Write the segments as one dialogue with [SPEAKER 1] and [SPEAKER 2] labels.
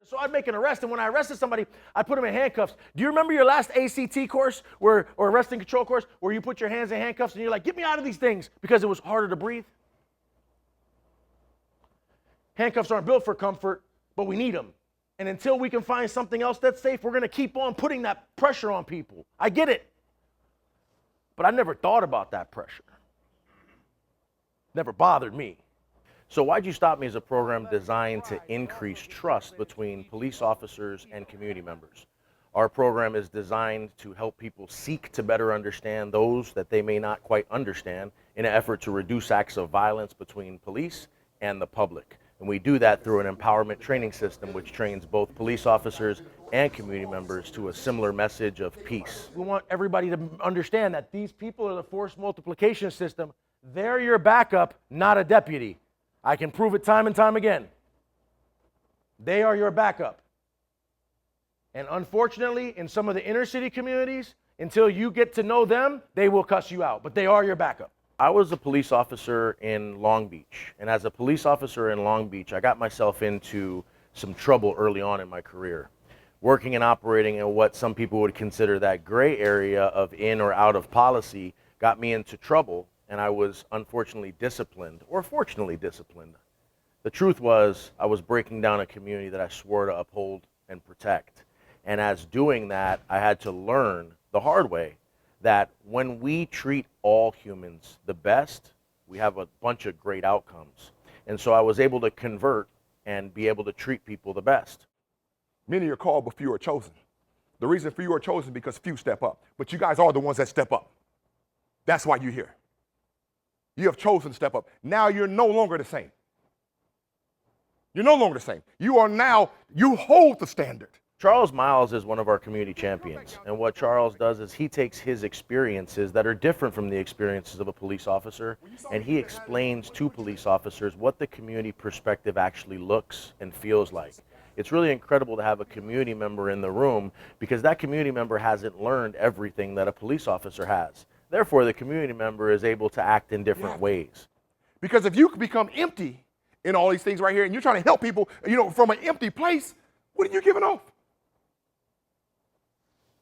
[SPEAKER 1] So I'd make an arrest, and when I arrested somebody, I'd put them in handcuffs. Do you remember your last ACT course or arresting control course where you put your hands in handcuffs and you're like, get me out of these things because it was harder to breathe? Handcuffs aren't built for comfort, but we need them. And until we can find something else that's safe, we're going to keep on putting that pressure on people. I get it. But I never thought about that pressure. Never bothered me. So Why'd You Stop Me is a program designed to increase trust between police officers and community members. Our program is designed to help people seek to better understand those that they may not quite understand in an effort to reduce acts of violence between police and the public. And we do that through an empowerment training system which trains both police officers and community members to a similar message of peace. We want everybody to understand that these people are the force multiplication system. They're your backup, not a deputy. I can prove it time and time again. They are your backup. And unfortunately, in some of the inner city communities, until you get to know them, they will cuss you out, but they are your backup. I was a police officer in Long Beach, and as a police officer in Long Beach, I got myself into some trouble early on in my career. Working and operating in what some people would consider that gray area of in or out of policy got me into trouble, and I was unfortunately disciplined, or fortunately disciplined. The truth was, I was breaking down a community that I swore to uphold and protect. And as doing that, I had to learn the hard way that when we treat all humans the best, we have a bunch of great outcomes. And so I was able to convert and be able to treat people the best.
[SPEAKER 2] Many are called, but few are chosen. The reason few are chosen is because few step up. But you guys are the ones that step up. That's why you're here. You have chosen to step up. Now you're no longer the same. You're no longer the same. You are now, you hold the standard.
[SPEAKER 1] Charles Miles is one of our community champions, and what Charles does is he takes his experiences that are different from the experiences of a police officer, and he explains to police officers what the community perspective actually looks and feels like. It's really incredible to have a community member in the room because that community member hasn't learned everything that a police officer has. Therefore, the community member is able to act in different ways.
[SPEAKER 2] Because if you become empty in all these things right here and you're trying to help people, from an empty place, what are you giving off?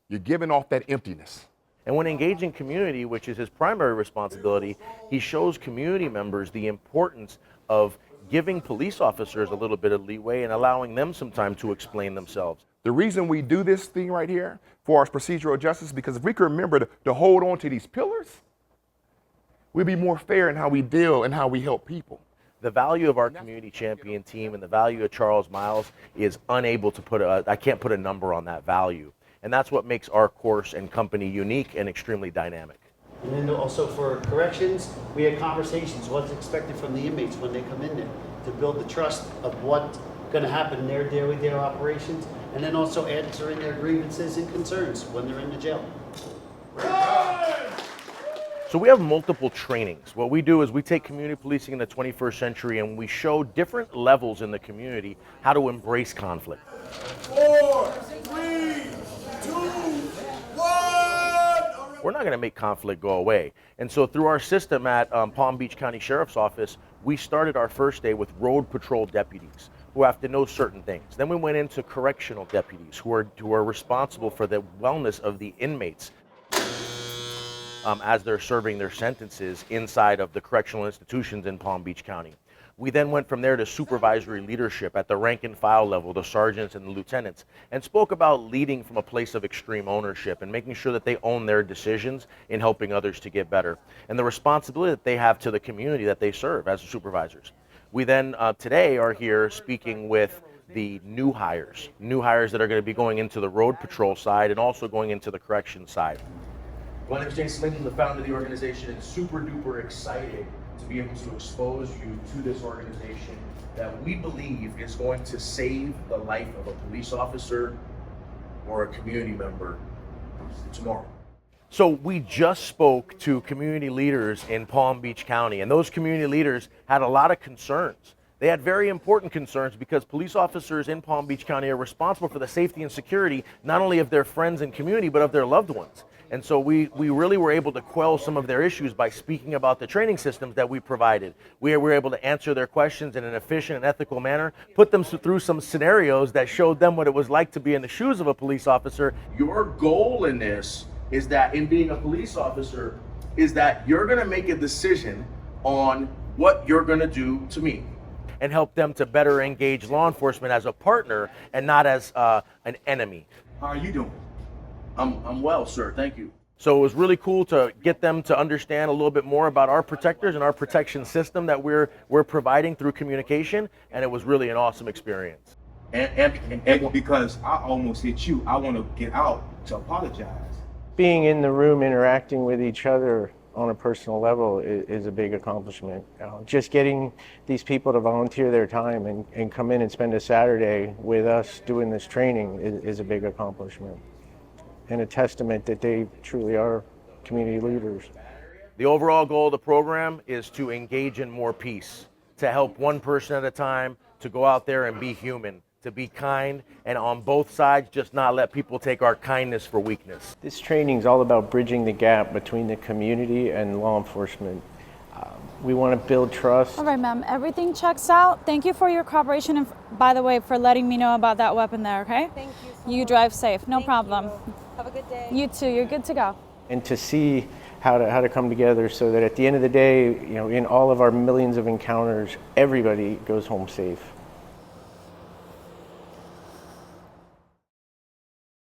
[SPEAKER 2] You're giving off that emptiness.
[SPEAKER 1] And when engaging community, which is his primary responsibility, he shows community members the importance of giving police officers a little bit of leeway and allowing them some time to explain themselves.
[SPEAKER 2] The reason we do this thing right here for our procedural justice, because if we can remember to hold on to these pillars, we'll be more fair in how we deal and how we help people.
[SPEAKER 1] The value of our community champion team and the value of Charles Miles is unable to I can't put a number on that value. And that's what makes our course and company unique and extremely dynamic.
[SPEAKER 3] And then also for corrections, we had conversations, what's expected from the inmates when they come in there, to build the trust of what's going to happen in their day-to-day operations, and then also answering their grievances and concerns when they're in the jail.
[SPEAKER 1] So we have multiple trainings. What we do is we take community policing in the 21st century and we show different levels in the community how to embrace conflict.
[SPEAKER 4] 4, 3, 2, 1.
[SPEAKER 1] We're not going to make conflict go away. And so through our system at Palm Beach County Sheriff's Office, we started our first day with road patrol deputies who have to know certain things. Then we went into correctional deputies who are responsible for the wellness of the inmates as they're serving their sentences inside of the correctional institutions in Palm Beach County. We then went from there to supervisory leadership at the rank and file level, the sergeants and the lieutenants, and spoke about leading from a place of extreme ownership and making sure that they own their decisions in helping others to get better, and the responsibility that they have to the community that they serve as supervisors. We then today are here speaking with the new hires that are going to be going into the road patrol side and also going into the correction side.
[SPEAKER 5] My name is Jason Lehman, the founder of the organization, and super duper excited to be able to expose you to this organization that we believe is going to save the life of a police officer or a community member tomorrow.
[SPEAKER 1] So we just spoke to community leaders in Palm Beach County, and those community leaders had a lot of concerns. They had very important concerns because police officers in Palm Beach County are responsible for the safety and security not only of their friends and community, but of their loved ones. And so we really were able to quell some of their issues by speaking about the training systems that we provided. We were able to answer their questions in an efficient and ethical manner, put them through some scenarios that showed them what it was like to be in the shoes of a police officer.
[SPEAKER 5] Your goal in this is that in being a police officer is that you're going to make a decision on what you're going to do to me.
[SPEAKER 1] And help them to better engage law enforcement as a partner and not as an enemy.
[SPEAKER 4] How are you doing?
[SPEAKER 5] I'm well, sir. Thank you.
[SPEAKER 1] So it was really cool to get them to understand a little bit more about our protectors and our protection system that we're providing through communication, and it was really an awesome experience.
[SPEAKER 4] And because I almost hit you, I want to get out to apologize.
[SPEAKER 6] Being in the room interacting with each other on a personal level is a big accomplishment. Just getting these people to volunteer their time and come in and spend a Saturday with us doing this training is a big accomplishment and a testament that they truly are community leaders.
[SPEAKER 1] The overall goal of the program is to engage in more peace, to help one person at a time, to go out there and be human, to be kind, and on both sides, just not let people take our kindness for weakness.
[SPEAKER 6] This training is all about bridging the gap between the community and law enforcement. We want to build trust.
[SPEAKER 7] All right, ma'am, everything checks out. Thank you for your cooperation and, by the way, for letting me know about that weapon there, okay?
[SPEAKER 8] Thank you so
[SPEAKER 7] You
[SPEAKER 8] much.
[SPEAKER 7] drive safe, no
[SPEAKER 8] Thank
[SPEAKER 7] problem.
[SPEAKER 8] you. Have a good day.
[SPEAKER 7] You too, you're good to go.
[SPEAKER 6] And to see how to come together so that at the end of the day, in all of our millions of encounters, everybody goes home safe.